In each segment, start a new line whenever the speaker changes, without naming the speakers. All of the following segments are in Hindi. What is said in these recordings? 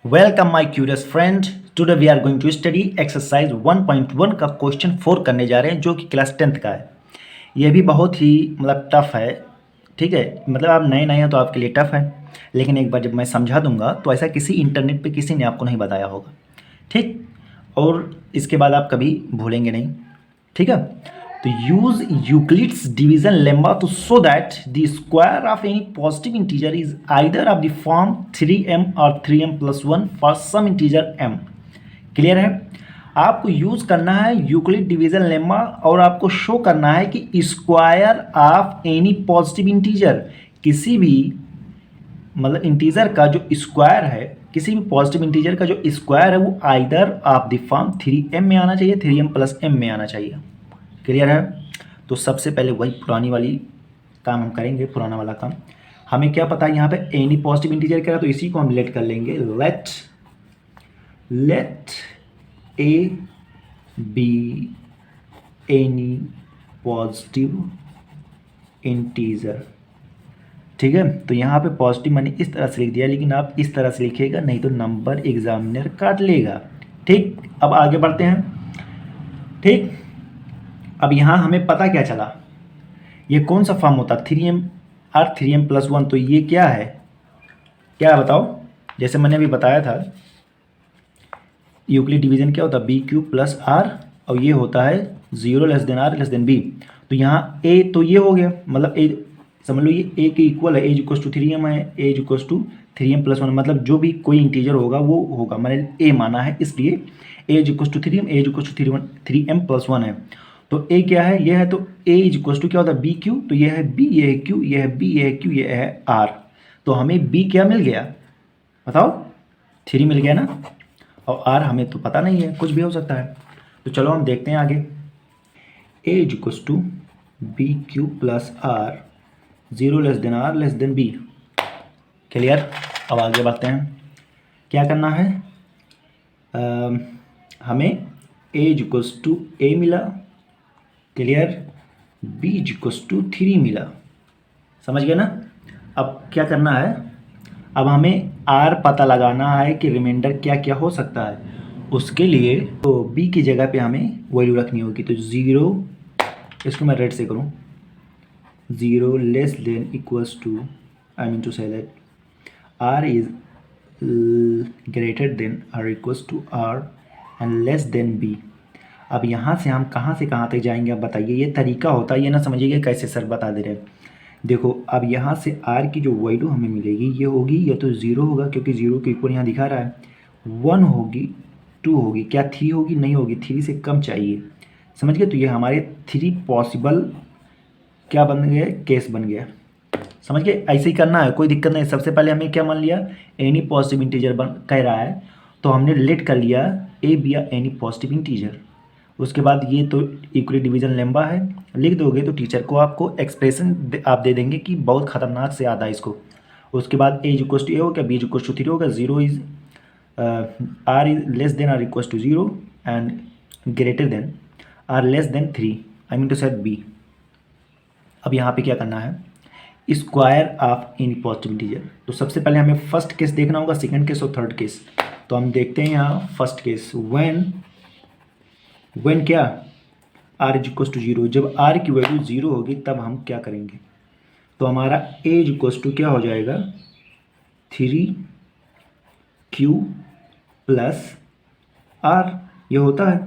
Welcome my curious friend. Today we are going to study exercise 1.1 का क्वेश्चन 4 करने जा रहे हैं जो कि क्लास 10th का है। ये भी बहुत ही टफ है। ठीक है, आप नए नए हैं तो आपके लिए टफ है, लेकिन एक बार जब मैं समझा दूंगा तो ऐसा किसी इंटरनेट पे किसी ने आपको नहीं बताया होगा। ठीक, और इसके बाद आप कभी भूलेंगे नहीं। ठीक है, तो use Euclid's division lemma to show that the square of any positive integer is either of the form 3m और 3m+1 for some integer m। Clear है? आपको यूज करना है यूक्लिड डिवीजन लेम्मा और आपको शो करना है कि square of any positive integer, किसी भी इंटीजर का जो स्क्वायर है, किसी भी पॉजिटिव इंटीजर का जो स्क्वायर है वो either of the form 3m में आना चाहिए, 3m+m में आना चाहिए। क्लियर है? तो सबसे पहले वही पुरानी वाली काम हम करेंगे, पुराना वाला काम। हमें क्या पता है यहाँ पे एनी पॉजिटिव इंटीजर क्या है, तो इसी को हम लेट कर लेंगे। Let A be any positive integer. ठीक है, तो यहाँ पे पॉजिटिव मैंने इस तरह से लिख दिया, लेकिन आप इस तरह से लिखिएगा नहीं तो नंबर एग्जामिनर काट लेगा। ठीक, अब आगे बढ़ते हैं। ठीक, अब यहाँ हमें पता क्या चला, ये कौन सा फॉर्म होता है 3m और 3m+1। तो ये क्या है, क्या है बताओ? जैसे मैंने अभी बताया था यूक्लिड डिवीजन क्या होता है b³ + r, और ये होता है 0 less than r less than b। तो यहाँ a तो ये हो गया, a समझ लो ये a के इक्वल है, a = 3m है, a = 3m+1, मतलब जो भी कोई इंटीजर होगा वो होगा, मैंने a माना है इसलिए a = 3m, a = 3m+1 है। तो a क्या है, ये है, तो a = क्या होता है b q, तो ये है b, ये है q, ये है b, ये है q, ये है r। तो हमें b क्या मिल गया बताओ? 3 मिल गया ना, और r हमें तो पता नहीं है, कुछ भी हो सकता है। तो चलो हम देखते हैं आगे। a = b³ + r, 0 less than r less than b। Clear? अब आगे बढ़ते हैं। क्या करना है, हमें a = a मिला, क्लियर, b = 3 मिला, समझ गए ना? अब क्या करना है, अब हमें r पता लगाना है कि रिमाइंडर क्या क्या हो सकता है। उसके लिए तो b की जगह पे हमें वैल्यू रखनी होगी, तो 0, इसको मैं रेड से करूँ, 0 less than equals to, I mean to say that r is greater than r equals to r and less than b। अब यहाँ से हम कहाँ से कहाँ तक जाएंगे आप बताइए? ये तरीका होता है, ये ना समझिएगा कैसे सर बता दे रहे हैं। देखो, अब यहाँ से r की जो वैल्यू हमें मिलेगी ये होगी, या तो 0 होगा क्योंकि 0 के इक्वल यहाँ दिखा रहा है, 1 होगी, 2 होगी, क्या 3 होगी? नहीं होगी, 3 से कम चाहिए, समझ गए? तो ये हमारे 3 पॉसिबल क्या बन गए, केस बन गया, समझ गए? ऐसे ही करना है, कोई दिक्कत नहीं। सबसे पहले हमें क्या मान लिया, एनी पॉजिटिव इंटीजर बन कह रहा है, तो हमने लेट कर लिया ए बी या एनी पॉजिटिव इंटीजर। उसके बाद ये तो यूक्लिड डिवीजन लेम्बा है, लिख दोगे तो टीचर को आपको एक्सप्रेशन आप दे देंगे कि बहुत खतरनाक से आता है इसको। उसके बाद a = a होगा, b = 3 होगा, 0 is r is less than r = 0 and greater than r less than 3, I mean to set b। अब यहाँ पे क्या करना है, square of any positive integer. तो सबसे पहले हमें फर्स्ट केस देखना होगा, सेकंड केस और थर्ड केस। तो हम देखते हैं यहाँ फर्स्ट केस, व्हेन क्या r = 0, जब r की वैल्यू 0 होगी तब हम क्या करेंगे, तो हमारा a = क्या हो जाएगा 3q + r, ये होता है।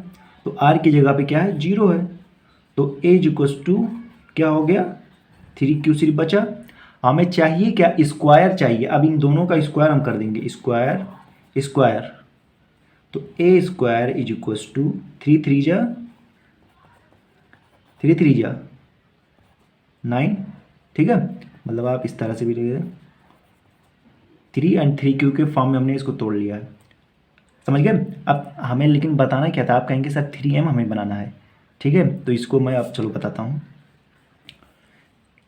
तो r की जगह पे क्या है 0 है, तो a = क्या हो गया 3q सिर्फ बचा। हमें चाहिए क्या, स्क्वायर चाहिए। अब इन दोनों का स्क्वायर हम कर देंगे, स्क्वायर स्क्वायर, तो a² = 3 3 जा 9। ठीक है, आप इस तरह से भी लिख 3 एंड 3q के फॉर्म में हमने इसको तोड़ लिया है, समझ गए? अब हमें लेकिन बताना क्या था, आप कहेंगे सर 3m हमें बनाना है। ठीक है, तो इसको मैं अब चलो बताता हूँ।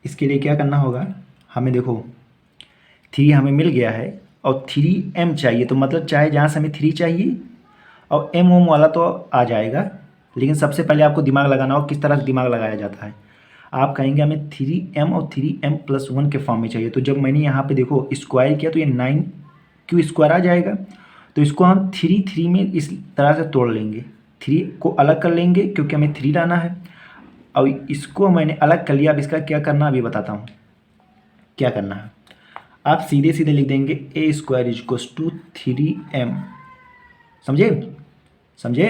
इसके लिए क्या करना होगा, हमें देखो 3 हमें मिल गया है और 3m चाहिए, तो चाहे जहाँ से हमें 3 चाहिए और m ओम वाला तो आ जाएगा, लेकिन सबसे पहले आपको दिमाग लगाना हो। किस तरह से दिमाग लगाया जाता है, आप कहेंगे हमें 3m और 3m+1 के फॉर्म में चाहिए। तो जब मैंने यहाँ पे देखो स्क्वायर किया तो ये 9q² आ जाएगा, तो इसको हम थ्री थ्री में इस तरह से तोड़ लेंगे, थ्री को अलग कर लेंगे क्योंकि हमें थ्री लाना है। अब इसको मैंने अलग कर लिया, अब इसका क्या करना अभी बताता हूँ क्या करना है। आप सीधे सीधे लिख देंगे A square is equals to 3m, समझे समझे।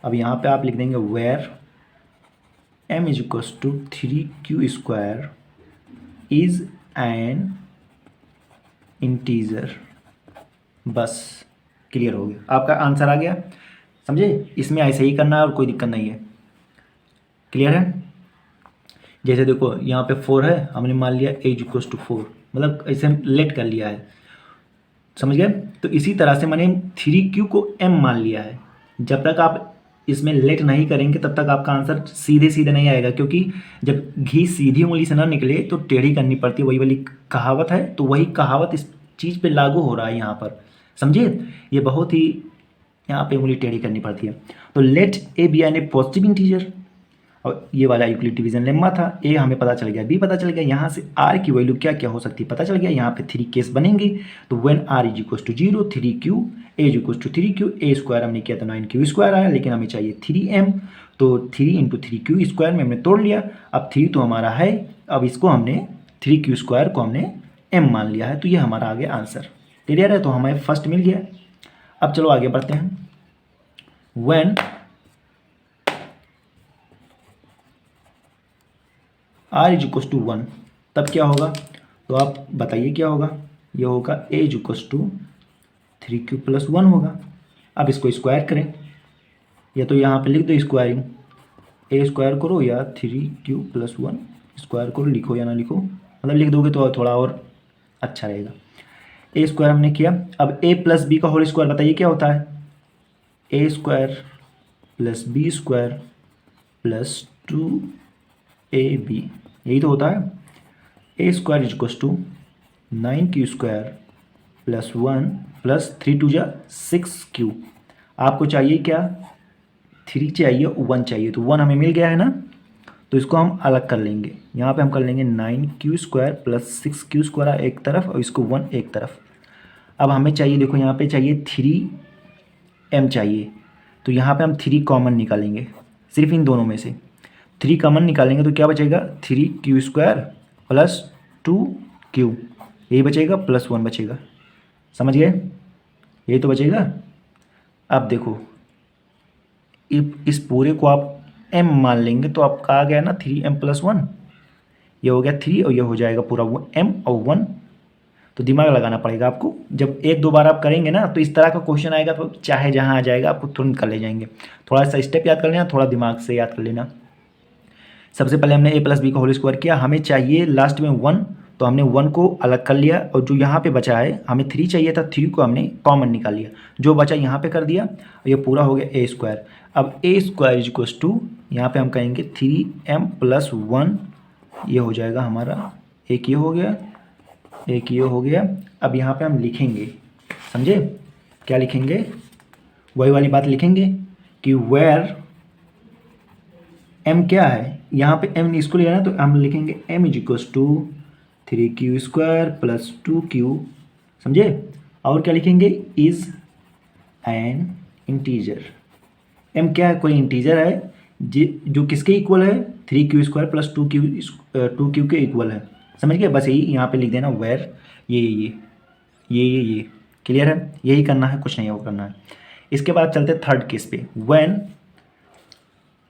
अब यहाँ पे आप लिख देंगे where m is equals to 3q square is an integer. बस क्लियर हो गया, आपका आंसर आ गया, समझे। इसमें ऐसे ही करना है और कोई दिक्कत नहीं है, क्लियर है। जैसे देखो यहाँ पे 4 है, हमने मान लिया a इक्वल्स टू 4, मतलब ऐसे हम लेट कर लिया है, समझ गए। तो इसी तरह से मैंने 3q को m मान लिया है। जब तक आप इसमें लेट नहीं करेंगे तब तक आपका आंसर सीधे सीधे नहीं आएगा, क्योंकि जब घी सीधी उंगली से ना निकले तो टेढ़ी करनी पड़ती है, वही वाली कहावत है। तो वही कहावत इस चीज़ पे लागू हो रहा है यहाँ पर, समझिए। ये बहुत ही यहाँ पे उंगली टेढ़ी करनी पड़ती है। तो let A be an A positive integer, और ये वाला यूक्लिड डिवीजन लेम्मा था। ए हमें पता चल गया, बी पता चल गया, यहाँ से आर की वैल्यू क्या क्या हो सकती है पता चल गया। यहाँ पे 3 केस बनेंगे, तो when R is equal to 0 3q A is equal to 3q, A square हमने किया तो 9q स्क्वायर आया, लेकिन हमें चाहिए 3m, तो 3 इंटू 3q स्क्वायर में हमने तोड़ लिया। अब 3 तो हमारा है, अब इसको हमने 3q स्क्वायर को हमने m मान लिया है, तो ये हमारा आ गया आंसर, क्लियर है। तो हमें फर्स्ट मिल गया। अब चलो आगे बढ़ते हैं। When r is equal to 1 तब क्या होगा, तो आप बताइए क्या होगा। ये होगा a is equal to 3q plus 1 होगा। अब इसको स्क्वायर करें, या तो यहाँ पे लिख दो स्क्वायरिंग, a स्क्वायर करो या 3q प्लस 1 स्क्वायर करो, लिखो या ना लिखो, मतलब लिख दोगे तो थोड़ा और अच्छा रहेगा। a स्क्वायर हमने किया। अब a प्लस बी का होल स्क्वायर बताइए क्या होता है, a square plus B square plus 2ab, यही तो होता है। A square is equal to 9q square plus 1 plus 3 2 जा 6q। आपको चाहिए क्या, 3 चाहिए 1 चाहिए, तो 1 हमें मिल गया है ना, तो इसको हम अलग कर लेंगे। यहाँ पे हम कर लेंगे 9q square plus 6q square एक तरफ और इसको 1 एक तरफ। अब हमें चाहिए, देखो यहाँ पे चाहिए 3m चाहिए, तो यहाँ पे हम 3 कॉमन निकालेंगे, सिर्फ इन दोनों में से 3 कॉमन निकालेंगे तो क्या बचेगा, 3q स्क्वायर प्लस 2q, यही बचेगा, प्लस 1 बचेगा, समझ गए, यही तो बचेगा। अब देखो इस पूरे को आप m मान लेंगे तो आपका आ गया ना 3m प्लस 1, ये हो गया 3 और ये हो जाएगा पूरा वो m और 1। तो दिमाग लगाना पड़ेगा आपको, जब एक दो बार आप करेंगे ना तो इस तरह का क्वेश्चन आएगा तो चाहे जहाँ आ जाएगा आपको तुरंत कर ले जाएंगे। थोड़ा सा स्टेप याद कर लेना, थोड़ा दिमाग से याद कर लेना। सबसे पहले हमने a प्लस बी का होल स्क्वायर किया, हमें चाहिए लास्ट में 1, तो हमने 1 को अलग कर लिया, और जो यहाँ पे बचा है हमें 3 चाहिए था, 3 को हमने कॉमन निकाल लिया, जो बचा यहाँ पे कर दिया, और ये पूरा हो गया a स्क्वायर। अब a square is equal to, यहाँ पे हम कहेंगे 3m प्लस 1, ये हो जाएगा हमारा, एक ये हो गया, एक ये हो गया। अब यहाँ पे हम लिखेंगे, समझे क्या लिखेंगे, वही वाली बात लिखेंगे कि वेयर m क्या है, यहाँ पे m इसको लिया ना, तो हम लिखेंगे m is equals to 3q square plus 2q, समझे। और क्या लिखेंगे, इज एन इंटीजर। m क्या है, कोई इंटीजर है जो किसके इक्वल है, 3q स्क्वायर प्लस 2q के इक्वल है, समझ गए। बस यही यहाँ पे लिख देना, वेयर ये क्लियर है, यही करना है, कुछ नहीं वो करना है। इसके बाद चलते थर्ड केस पे, व्हेन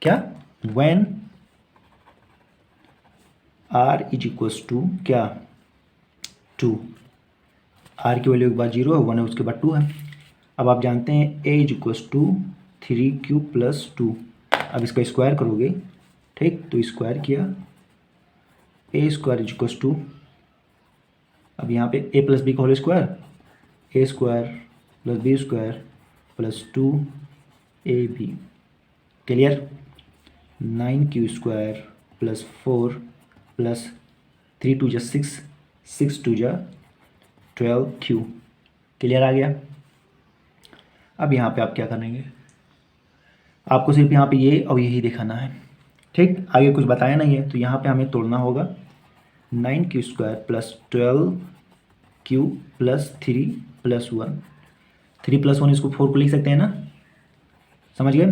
क्या, when r is equals to क्या, 2, r की वैल्यू एक बार 0 है, 1 है, उसके बाद 2 है। अब आप जानते हैं a is equals to 3q plus 2, अब इसका स्क्वायर करोगे, ठीक, तो स्क्वायर किया, a square is equals to, अब यहाँ पे a प्लस बी का whole square, a square plus B square plus 2ab, clear. 9q square plus 4 plus 3 2 जा 6, 6 2 जा 12q, क्लियर आ गया। अब यहाँ पे आप क्या करेंगे, आपको सिर्फ यहाँ पे ये और यही दिखाना है, ठीक, आगे कुछ बताया नहीं है। तो यहाँ पे हमें तोड़ना होगा 9q square plus 12q plus 3 plus 1, 3+1 इसको 4 को लिख सकते हैं ना, समझ गए।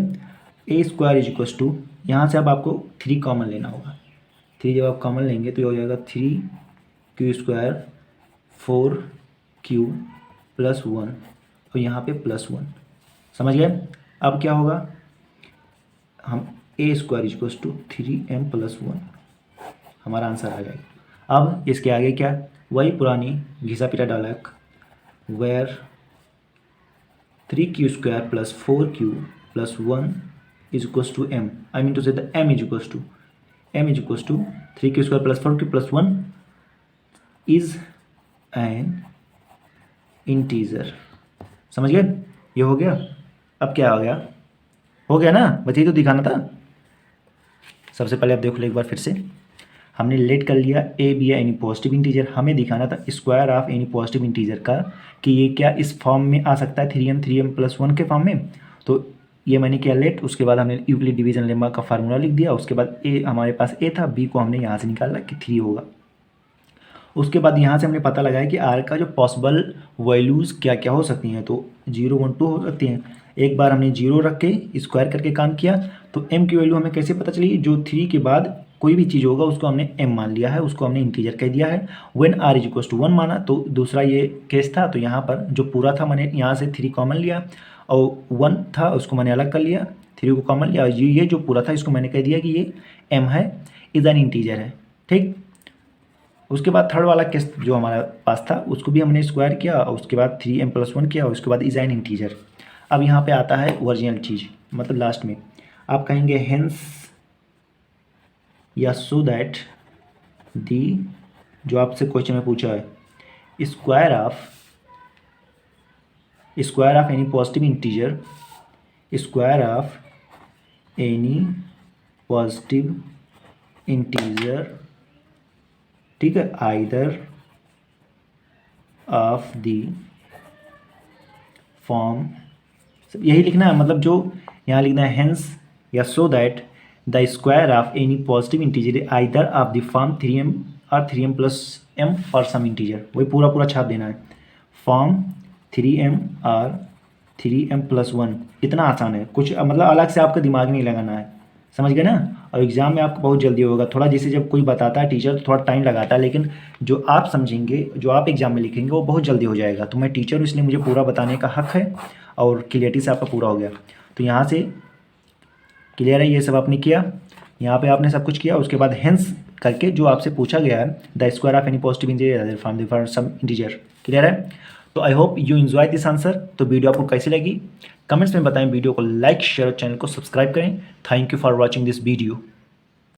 ए स्क्वायर इज इक्वस टू, यहाँ से अब आपको 3 कॉमन लेना होगा। 3 जब आप कॉमन लेंगे तो ये हो जाएगा 3q² 4q + 1 और यहाँ पे +1, समझ गए। अब क्या होगा, हम A square is equals to 3m + 1 हमारा आंसर आ जाएगा। अब इसके आगे क्या, वही पुरानी घिसा पिटा dialogue, where 3q² + 4q + 1 is equals to m, I mean to say the m is equals to 3q² + 4q + 1 is an integer, समझ गए। ये हो गया। अब क्या हो गया ना, बस ये तो दिखाना था। सबसे पहले आप देख लो एक बार फिर से, हमने लेट कर लिया ए बी या एनी पॉजिटिव इंटीजर, हमें दिखाना था square of any positive integer का कि ये क्या इस फॉर्म में आ सकता है 3m + 1 के फॉर्म में। तो ये मैंने किया लेट, उसके बाद हमने यूक्लिड डिवीजन लेमा का फार्मूला लिख दिया, उसके बाद ए हमारे पास ए था, बी को हमने यहाँ से निकाला कि 3 होगा। उसके बाद यहाँ से हमने पता लगाया कि आर का जो पॉसिबल वैल्यूज़ क्या क्या हो सकती हैं, तो 0 1 2 हो सकती हैं। एक बार हमने 0 रख के स्क्वायर करके काम किया, तो m की वैल्यू हमें कैसे पता चली, जो 3 के बाद कोई भी चीज़ होगा उसको हमने m मान लिया है, उसको हमने इंटीजर कह दिया है। When r is equal to 1 माना, तो दूसरा ये केस था, तो यहाँ पर जो पूरा था मैंने यहाँ से 3 कॉमन लिया और 1 था उसको मैंने अलग कर लिया, 3 को कॉमन लिया और ये जो पूरा था इसको मैंने कह दिया कि ये m है, इज एन इंटीजर है, ठीक। उसके बाद थर्ड वाला केस जो हमारे पास था उसको भी हमने स्क्वायर किया और उसके बाद 3m + 1 किया और उसके बाद इज एन इंटीजर। अब यहाँ पे आता है ओरिजिनल चीज़, मतलब लास्ट में आप कहेंगे हेंस या सो दैट दी, जो आपसे क्वेश्चन में पूछा है square of any positive integer, square of any positive integer, ठीक है, आइदर ऑफ दी फॉर्म, यही लिखना है, मतलब जो यहाँ लिखना है हेंस या so that the square of any positive integer either of the form 3m और 3m + m और सम इंटीजर, वही पूरा छाप देना है, फॉर्म 3m और 3m + 1। इतना आसान है, कुछ मतलब अलग से आपका दिमाग नहीं लगाना है, समझ गए ना। और एग्ज़ाम में आपको बहुत जल्दी होगा, थोड़ा जैसे जब कोई बताता है टीचर तो थोड़ा टाइम लगाता है, लेकिन जो आप समझेंगे, जो आप एग्ज़ाम में लिखेंगे वो बहुत जल्दी हो जाएगा। तो मैं टीचर हूँ इसलिए मुझे पूरा बताने का हक है और क्लियरिटी से आपका पूरा हो गया। तो यहाँ से क्लियर है, ये सब आपने किया, यहाँ पे आपने सब कुछ किया। उसके बाद हेंस करके जो आपसे पूछा गया है the square of any positive integer from the sum integer, clear है। तो I hope you enjoy this answer. तो वीडियो आपको कैसी लगी कमेंट्स में बताएं, वीडियो को लाइक शेयर और चैनल को सब्सक्राइब करें। Thank you for watching this video.